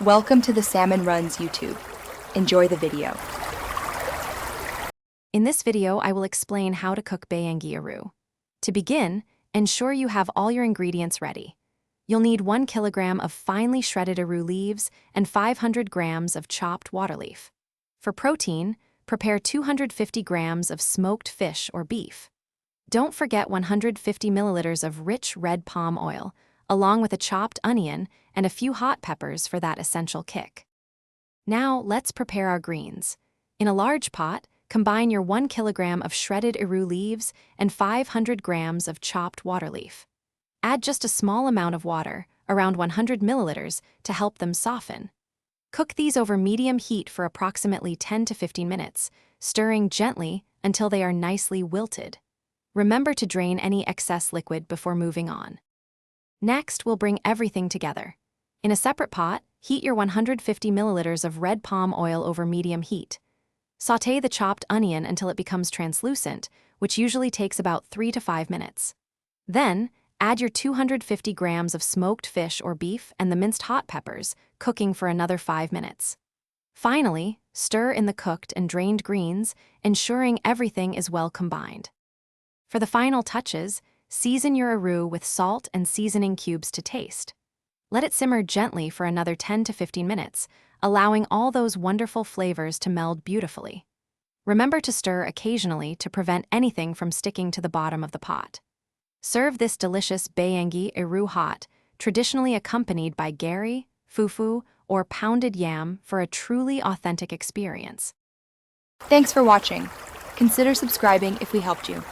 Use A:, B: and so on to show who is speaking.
A: Welcome to the Salmon Runs YouTube. Enjoy the video.
B: In this video, I will explain how to cook Bayangi Eru. To begin, ensure you have all your ingredients ready. You'll need 1 kilogram of finely shredded Eru leaves and 500 grams of chopped water leaf. For protein, prepare 250 grams of smoked fish or beef. Don't forget 150 milliliters of rich red palm oil, along with a chopped onion and a few hot peppers for that essential kick. Now, let's prepare our greens. In a large pot, combine your 1 kilogram of shredded Eru leaves and 500 grams of chopped water leaf. Add just a small amount of water, around 100 milliliters, to help them soften. Cook these over medium heat for approximately 10 to 15 minutes, stirring gently until they are nicely wilted. Remember to drain any excess liquid before moving on. Next, we'll bring everything together. In a separate pot, heat your 150 milliliters of red palm oil over medium heat. Sauté the chopped onion until it becomes translucent, which usually takes about 3 to 5 minutes. Then, add your 250 grams of smoked fish or beef and the minced hot peppers, cooking for another 5 minutes. Finally, stir in the cooked and drained greens, ensuring everything is well combined. For the final touches, season your Eru with salt and seasoning cubes to taste. Let it simmer gently for another 10 to 15 minutes, allowing all those wonderful flavors to meld beautifully. Remember to stir occasionally to prevent anything from sticking to the bottom of the pot. Serve this delicious Bayangi Eru hot, traditionally accompanied by gari, fufu, or pounded yam for a truly authentic experience.
A: Thanks for watching. Consider subscribing if we helped you.